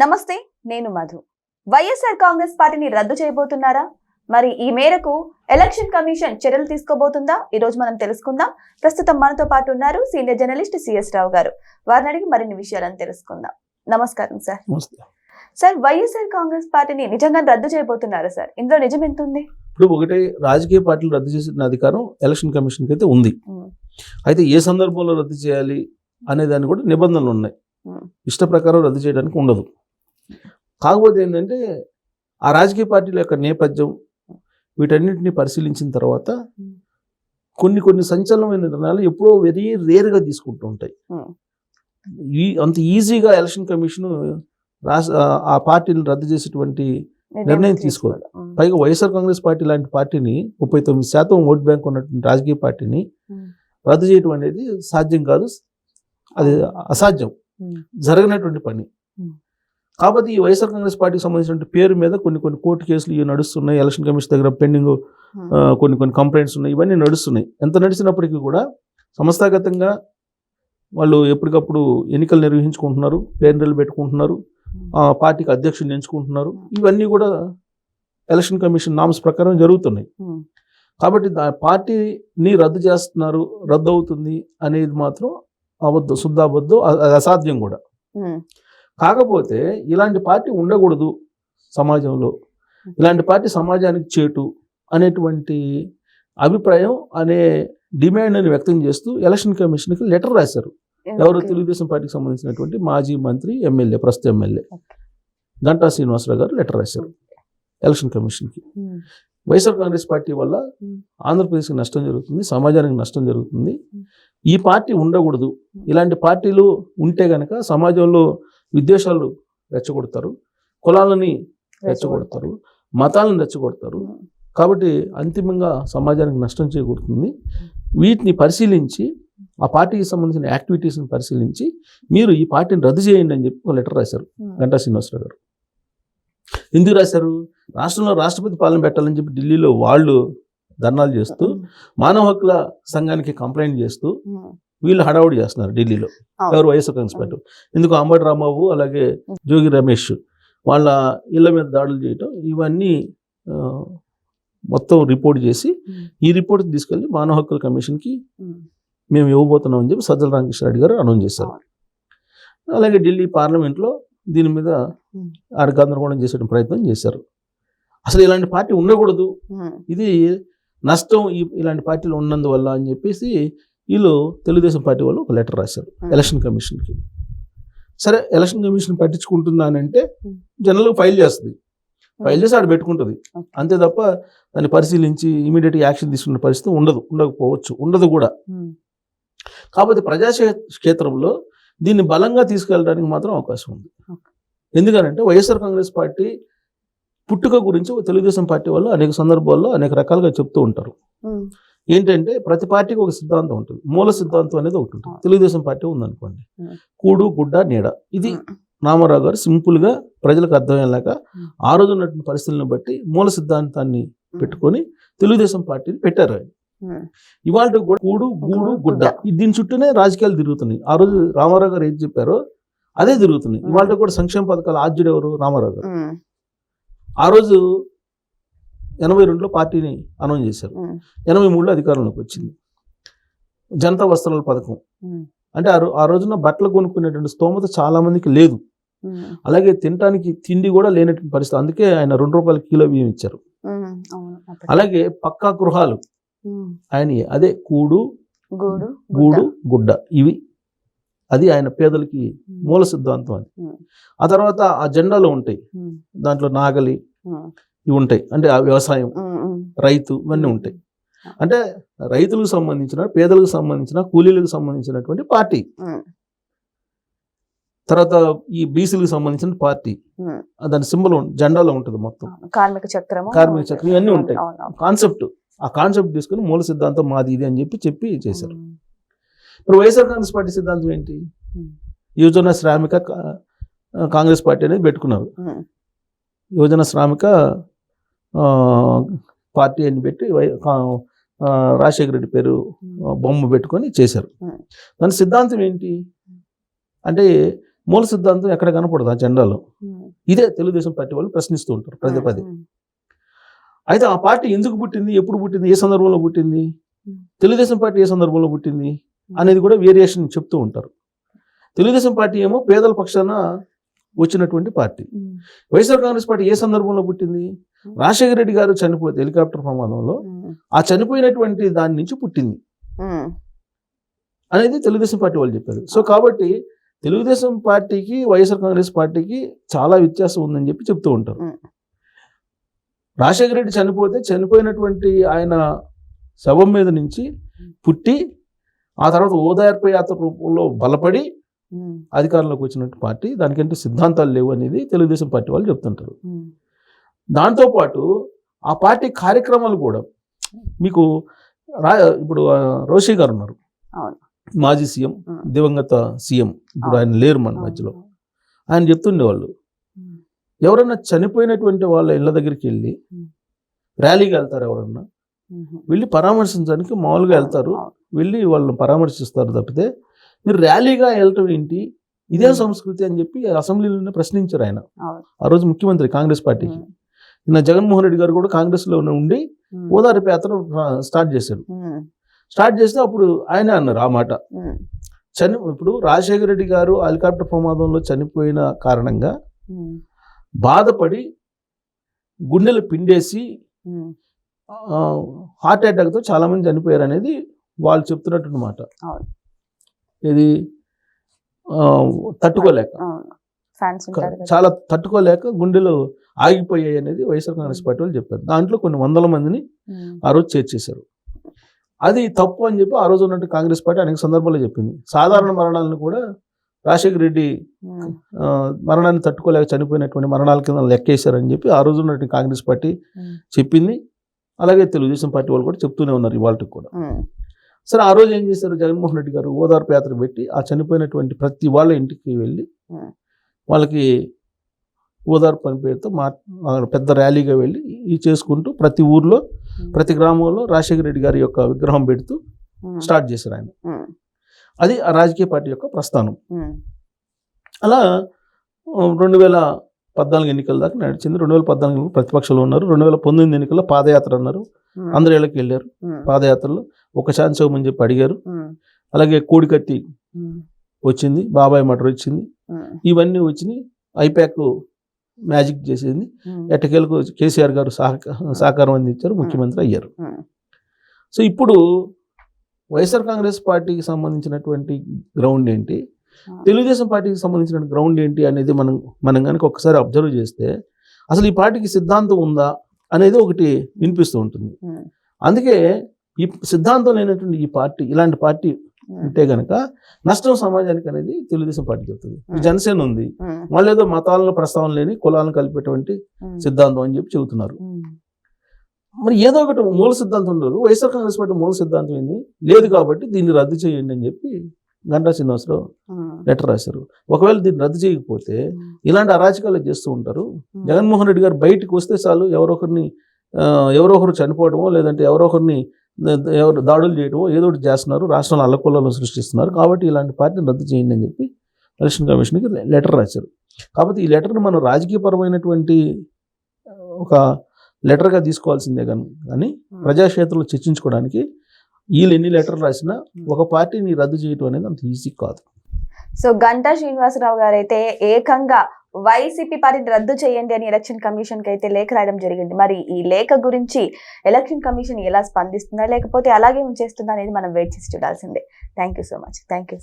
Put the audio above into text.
నమస్తే, నేను మధు. వైఎస్ఆర్ కాంగ్రెస్ పార్టీని రద్దు చేయబోతున్నారా? మరి ఈ మేరకు ఎలక్షన్ కమిషన్ చర్యలు తీసుకోబోతుందా? ఈ రోజు మనం తెలుసుకుందాం. ప్రస్తుతం మనతో పాటు ఉన్నారు సీనియర్ జర్నలిస్ట్ సిఎస్ రావు గారు. వారిని అడిగి మరిన్ని విషయాలను తెలుసుకుందాం. నమస్కారం సార్. సార్, వైఎస్ఆర్ కాంగ్రెస్ పార్టీని నిజంగా రద్దు చేయబోతున్నారా సార్? ఇందులో నిజం ఎంత ఉంది? ఇప్పుడు ఒకటే, రాజకీయ పార్టీలు రద్దు చేసిన అధికారం ఎలక్షన్ కమిషన్కి అయితే ఉంది. అయితే ఏ సందర్భంలో రద్దు చేయాలి అనే దాన్ని కూడా నిబంధనలు ఉన్నాయి. ఇష్ట ప్రకారం రద్దు చేయడానికి ఉండదు. కాకపోతే ఏంటంటే ఆ రాజకీయ పార్టీల యొక్క నేపథ్యం వీటన్నింటినీ పరిశీలించిన తర్వాత కొన్ని సంచలనమైన నిర్ణయాలు ఎప్పుడో వెరీ రేర్గా తీసుకుంటూ ఉంటాయి. అంత ఈజీగా ఎలక్షన్ కమిషన్ ఆ పార్టీని రద్దు చేసేటువంటి నిర్ణయం తీసుకోవాలి. పైగా వైఎస్ఆర్ కాంగ్రెస్ పార్టీ లాంటి పార్టీని 39% ఓట్ బ్యాంక్ ఉన్నటువంటి రాజకీయ పార్టీని రద్దు చేయడం అనేది సాధ్యం కాదు, అది అసాధ్యం, జరగనటువంటి పని. కాబట్టి ఈ వైఎస్ఆర్ కాంగ్రెస్ పార్టీకి సంబంధించిన పేరు మీద కొన్ని కోర్టు కేసులు ఇవి నడుస్తున్నాయి. ఎలక్షన్ కమిషన్ దగ్గర పెండింగ్ కొన్ని కంప్లైంట్స్ ఉన్నాయి. ఇవన్నీ నడుస్తున్నాయి. ఎంత నడిచినప్పటికీ కూడా సంస్థాగతంగా వాళ్ళు ఎప్పటికప్పుడు ఎన్నికలు నిర్వహించుకుంటున్నారు, పేర్లు పెట్టుకుంటున్నారు, పార్టీకి అధ్యక్షుడిని ఎంచుకుంటున్నారు. ఇవన్నీ కూడా ఎలక్షన్ కమిషన్ నామ్స్ ప్రకారం జరుగుతున్నాయి. కాబట్టి పార్టీని రద్దు చేస్తున్నారు, రద్దు అవుతుంది అనేది మాత్రం అబద్ధం, శుద్ధ అబద్ధం, అది అసాధ్యం కూడా. కాకపోతే ఇలాంటి పార్టీ ఉండకూడదు సమాజంలో, ఇలాంటి పార్టీ సమాజానికి చేటు అనేటువంటి అభిప్రాయం అనే డిమాండ్ని వ్యక్తం చేస్తూ ఎలక్షన్ కమిషన్కి లెటర్ రాశారు. ఎవరు? తెలుగుదేశం పార్టీకి సంబంధించినటువంటి మాజీ మంత్రి, ఎమ్మెల్యే, ప్రస్తుత ఎమ్మెల్యే గంటా శ్రీనివాసరావు గారు లెటర్ రాశారు ఎలక్షన్ కమిషన్కి. వైఎస్ఆర్ కాంగ్రెస్ పార్టీ వల్ల ఆంధ్రప్రదేశ్కి నష్టం జరుగుతుంది, సమాజానికి నష్టం జరుగుతుంది, ఈ పార్టీ ఉండకూడదు, ఇలాంటి పార్టీలు ఉంటే గనక సమాజంలో విద్వేషాలు రెచ్చగొడతారు, కులాలని రెచ్చగొడతారు, మతాలను రెచ్చగొడతారు. కాబట్టి అంతిమంగా సమాజానికి నష్టం చేకూరుతుంది. వీటిని పరిశీలించి, ఆ పార్టీకి సంబంధించిన యాక్టివిటీస్ని పరిశీలించి మీరు ఈ పార్టీని రద్దు చేయండి అని చెప్పి ఒక లెటర్ రాశారు గంటా శ్రీనివాసరావు గారు. ఎందుకు రాశారు? రాష్ట్రంలో రాష్ట్రపతి పాలన పెట్టాలని చెప్పి ఢిల్లీలో వాళ్ళు ధర్నాలు చేస్తూ, మానవ హక్కుల సంఘానికి కంప్లైంట్ చేస్తూ వీళ్ళు హడావుడి చేస్తున్నారు ఢిల్లీలో. ఎవరు? వైఎస్ఆర్ కాంగ్రెస్ పార్టీ. ఎందుకు అంబటి రాంబాబు అలాగే జోగి రమేష్ వాళ్ళ ఇళ్ల మీద దాడులు చేయటం, ఇవన్నీ మొత్తం రిపోర్ట్ చేసి ఈ రిపోర్ట్ తీసుకెళ్ళి మానవ హక్కుల కమిషన్కి మేము ఇవ్వబోతున్నాం అని చెప్పి సజ్జల రామకృష్ణారెడ్డి గారు అనౌన్స్ చేశారు. అలాగే ఢిల్లీ పార్లమెంట్లో దీని మీద గందరగోళం చేసే ప్రయత్నం చేశారు. అసలు ఇలాంటి పార్టీ ఉండకూడదు, ఇది నష్టం ఇలాంటి పార్టీలు ఉన్నందువల్ల అని చెప్పేసి వీళ్ళు తెలుగుదేశం పార్టీ వాళ్ళు ఒక లెటర్ రాశారు ఎలక్షన్ కమిషన్కి. సరే, ఎలక్షన్ కమిషన్ పట్టించుకుంటుందా అని అంటే జనరల్గా ఫైల్ చేస్తుంది, ఫైల్ చేసి ఆడ పెట్టుకుంటుంది అంతే తప్ప దాన్ని పరిశీలించి ఇమీడియట్గా యాక్షన్ తీసుకునే పరిస్థితి ఉండకపోవచ్చు, ఉండదు కూడా. కాకపోతే ప్రజాక్షేత్రంలో దీన్ని బలంగా తీసుకెళ్ళడానికి మాత్రం అవకాశం ఉంది. ఎందుకనంటే వైఎస్ఆర్ కాంగ్రెస్ పార్టీ పుట్టుక గురించి తెలుగుదేశం పార్టీ వాళ్ళు అనేక సందర్భాల్లో అనేక రకాలుగా చెప్తూ ఉంటారు. ఏంటంటే ప్రతి పార్టీకి ఒక సిద్ధాంతం ఉంటుంది, మూల సిద్ధాంతం అనేది ఒకటి ఉంటుంది. తెలుగుదేశం పార్టీ ఉందనుకోండి, కూడు గుడ్డ నీడ. ఇది రామారావు గారు సింపుల్గా ప్రజలకు అర్థమయ్యేలాక ఆ రోజు ఉన్నటువంటి పరిస్థితులను బట్టి మూల సిద్ధాంతాన్ని పెట్టుకొని తెలుగుదేశం పార్టీని పెట్టారు. ఇవాళ కూడా కూడు గూడు గుడ్డ, దీని చుట్టూనే రాజకీయాలు తిరుగుతున్నాయి. ఆ రోజు రామారావు గారు ఏం చెప్పారో అదే తిరుగుతున్నాయి. ఇవాళ కూడా సంక్షేమ పథకాల ఆద్యుడు ఎవరు? రామారావు గారు. ఆ రోజు 82లో పార్టీని అనౌన్స్ చేశారు, 83లో అధికారంలోకి వచ్చింది. జనతా వస్త్రాల పథకం అంటే ఆ రోజున బట్టలు కొనుక్కునేటువంటి స్తోమత చాలా మందికి లేదు, అలాగే తినడానికి తిండి కూడా లేనటువంటి పరిస్థితి. అందుకే ఆయన ₹2 కిలో బియ్యం ఇచ్చారు. అలాగే పక్కా గృహాలు ఆయన, అదే కూడు గూడు గుడ్డ, ఇవి అది ఆయన పేదలకి మూల సిద్ధాంతం. అది ఆ తర్వాత ఆ జెండాలో ఉంటాయి, దాంట్లో నాగలి ఇవి ఉంటాయి, అంటే ఆ వ్యవసాయం, రైతు, ఇవన్నీ ఉంటాయి. అంటే రైతులకు సంబంధించిన, పేదలకు సంబంధించిన, కూలీలకు సంబంధించినటువంటి పార్టీ. తర్వాత ఈ బీసీలకు సంబంధించిన పార్టీ, దాని సింబల్ జెండాలో ఉంటుంది, మొత్తం కార్మిక చక్రం, ఇవన్నీ ఉంటాయి. ఆ కాన్సెప్ట్ తీసుకుని మూల సిద్ధాంతం మాది ఇది అని చెప్పి చేశారు. ఇప్పుడు వైఎస్ఆర్ కాంగ్రెస్ పార్టీ సిద్ధాంతం ఏంటి? యువజన శ్రామిక కాంగ్రెస్ పార్టీ అనేది పెట్టుకున్నారు. యువజన శ్రామిక పార్టీ అని పెట్టి రాజశేఖర రెడ్డి పేరు బొమ్మ పెట్టుకొని చేశారు. దాని సిద్ధాంతం ఏంటి అంటే మూల సిద్ధాంతం ఎక్కడ కనపడదు ఆ జెండాలో. ఇదే తెలుగుదేశం పార్టీ వాళ్ళు ప్రశ్నిస్తూ ఉంటారు పదే పదే. అయితే ఆ పార్టీ ఎందుకు పుట్టింది, ఎప్పుడు పుట్టింది, ఏ సందర్భంలో పుట్టింది, తెలుగుదేశం పార్టీ ఏ సందర్భంలో పుట్టింది అనేది కూడా వేరియేషన్ చెప్తూ ఉంటారు. తెలుగుదేశం పార్టీ ఏమో పేదల పక్షాన వచ్చినటువంటి పార్టీ. వైఎస్ఆర్ కాంగ్రెస్ పార్టీ ఏ సందర్భంలో పుట్టింది, రాజశేఖర రెడ్డి గారు చనిపోతే హెలికాప్టర్ ప్రమాదంలో ఆ చనిపోయినటువంటి దాని నుంచి పుట్టింది అనేది తెలుగుదేశం పార్టీ వాళ్ళు చెప్పారు. సో కాబట్టి తెలుగుదేశం పార్టీకి వైఎస్ఆర్ కాంగ్రెస్ పార్టీకి చాలా వ్యత్యాసం ఉందని చెప్పి చెప్తూ ఉంటారు. రాజశేఖర రెడ్డి చనిపోతే చనిపోయినటువంటి ఆయన శవం మీద నుంచి పుట్టి ఆ తర్వాత ఓదార్పు యాత్ర రూపంలో బలపడి అధికారంలోకి వచ్చినట్టు పార్టీ, దానికంటే సిద్ధాంతాలు లేవు అనేది తెలుగుదేశం పార్టీ వాళ్ళు చెప్తుంటారు. దాంతోపాటు ఆ పార్టీ కార్యక్రమాలు కూడా మీకు ఇప్పుడు రోషి గారు ఉన్నారు, మాజీ సీఎం, దివంగత సీఎం, ఇప్పుడు ఆయన లేరు మన మధ్యలో. ఆయన చెప్తుండేవాళ్ళు, ఎవరన్నా చనిపోయినటువంటి వాళ్ళ ఇళ్ళ దగ్గరికి వెళ్ళి ర్యాలీగా వెళ్తారు, ఎవరన్నా వెళ్ళి పరామర్శించడానికి మామూలుగా వెళ్తారు, వెళ్ళి వాళ్ళని పరామర్శిస్తారు తప్పితే మీరు ర్యాలీగా వెళ్ళటం ఏంటి, ఇదే సంస్కృతి అని చెప్పి అసెంబ్లీలోనే ప్రశ్నించారు ఆయన. ఆ రోజు ముఖ్యమంత్రి కాంగ్రెస్ పార్టీకి. నిన్న జగన్మోహన్ రెడ్డి గారు కూడా కాంగ్రెస్లో ఉండి ఓదార్పు యాత్ర స్టార్ట్ చేశారు. స్టార్ట్ చేస్తే అప్పుడు ఆయన అన్నారు ఆ మాట, ఇప్పుడు రాజశేఖర రెడ్డి గారు హెలికాప్టర్ ప్రమాదంలో చనిపోయిన కారణంగా బాధపడి గుండెలు పిండేసి హార్ట్ అటాక్తో చాలా మంది చనిపోయారు అనేది వాళ్ళు చెప్తున్నట్టు మాట. ఇది తట్టుకోలేక, చాలా తట్టుకోలేక గుండెలు ఆగిపోయాయి అనేది వైఎస్ఆర్ కాంగ్రెస్ పార్టీ వాళ్ళు చెప్పారు. దాంట్లో కొన్ని వందల మందిని ఆ రోజు చేర్చేశారు. అది తప్పు అని చెప్పి ఆ రోజు ఉన్నట్టు కాంగ్రెస్ పార్టీ అనేక సందర్భాల్లో చెప్పింది. సాధారణ మరణాలను కూడా రాజశేఖర రెడ్డి మరణాన్ని తట్టుకోలేక చనిపోయినటువంటి మరణాల కింద లెక్కేశారని చెప్పి ఆ రోజు ఉన్నట్టు కాంగ్రెస్ పార్టీ చెప్పింది. అలాగే తెలుగుదేశం పార్టీ వాళ్ళు కూడా చెప్తూనే ఉన్నారు ఇవాళకి కూడా. సరే, ఆ రోజు ఏం చేశారు, జగన్మోహన్ రెడ్డి గారు ఓదార్పు యాత్ర పెట్టి ఆ చనిపోయినటువంటి ప్రతి వాళ్ళ ఇంటికి వెళ్ళి వాళ్ళకి ఓదార్పు అని పేరుతో పెద్ద ర్యాలీగా వెళ్ళి ఈ చేసుకుంటూ ప్రతి ఊర్లో ప్రతి గ్రామంలో రాజశేఖర రెడ్డి గారి యొక్క విగ్రహం పెడుతూ స్టార్ట్ చేశారు ఆయన. అది ఆ రాజకీయ పార్టీ యొక్క ప్రస్థానం. అలా 2014 ఎన్నికల దాకా నడిచింది. 2014 ప్రతిపక్షంలో ఉన్నారు. 2019 ఎన్నికల్లో పాదయాత్ర అన్నారు, అందరు ఇళ్ళకి వెళ్ళారు. పాదయాత్రలో ఒక ఛాన్స్ ఇవ్వమని చెప్పి అడిగారు. అలాగే కోడికత్తి వచ్చింది, బాబాయ్ మటర్ వచ్చింది, ఇవన్నీ వచ్చినాయి. ఐప్యాక్ మ్యాజిక్ చేసింది. ఎట్టకేలకు కేసీఆర్ గారు సహకారం అందించారు, ముఖ్యమంత్రి అయ్యారు. సో ఇప్పుడు వైఎస్ఆర్ కాంగ్రెస్ పార్టీకి సంబంధించినటువంటి గ్రౌండ్ ఏంటి, తెలుగుదేశం పార్టీకి సంబంధించిన గ్రౌండ్ ఏంటి అనేది మనం కనుక ఒకసారి అబ్జర్వ్ చేస్తే అసలు ఈ పార్టీకి సిద్ధాంతం ఉందా అనేది ఒకటి వినిపిస్తూ ఉంటుంది. అందుకే ఈ సిద్ధాంతం లేనటువంటి ఈ పార్టీ, ఇలాంటి పార్టీ ఉంటే గనక నష్టం సమాజానికి అనేది తెలుగుదేశం పార్టీ చెప్తుంది. జనసేన ఉంది, వాళ్ళు ఏదో మతాలను ప్రస్తావన లేని కులాలను కలిపేటువంటి సిద్ధాంతం అని చెప్పి చెబుతున్నారు. మరి ఏదో ఒకటి మూల సిద్ధాంతం ఉండదు. వైఎస్ఆర్ కాంగ్రెస్ పార్టీ మూల సిద్ధాంతం ఏంది లేదు కాబట్టి దీన్ని రద్దు చేయండి అని చెప్పి గంటా శ్రీనివాసరావు లెటర్ రాశారు. ఒకవేళ దీన్ని రద్దు చేయకపోతే ఇలాంటి అరాచకాలు చేస్తూ ఉంటారు. జగన్మోహన్ రెడ్డి గారు బయటికి వస్తే చాలు ఎవరో ఒకరు చనిపోవడమో లేదంటే ఎవరో ఒకరిని దాడులు చేయడమో ఏదో ఒకటి చేస్తున్నారు, రాష్ట్రంలో అల్లకొల్లను సృష్టిస్తున్నారు. కాబట్టి ఇలాంటి పార్టీని రద్దు చేయండి అని చెప్పి ఎలక్షన్ కమిషన్కి లెటర్ రాశారు. కాబట్టి ఈ లెటర్ని మనం రాజకీయపరమైనటువంటి ఒక లెటర్గా తీసుకోవాల్సిందే కానీ ప్రజాక్షేత్రంలో చర్చించుకోవడానికి వీళ్ళు ఎన్ని లెటర్లు రాసినా ఒక పార్టీని రద్దు చేయడం అనేది అంత ఈజీ కాదు. సో గంటా శ్రీనివాసరావు గారు అయితే ఏకంగా వైసీపీ పార్టీని రద్దు చేయండి అని ఎలక్షన్ కమిషన్ కి అయితే లేఖ రాయడం జరిగింది. మరి ఈ లేఖ గురించి ఎలక్షన్ కమిషన్ ఎలా స్పందిస్తుందా లేకపోతే అలాగే ఉంచేస్తుందా అనేది మనం వెయిట్ చేసి చూడాల్సిందే. Thank you so much. Thank you.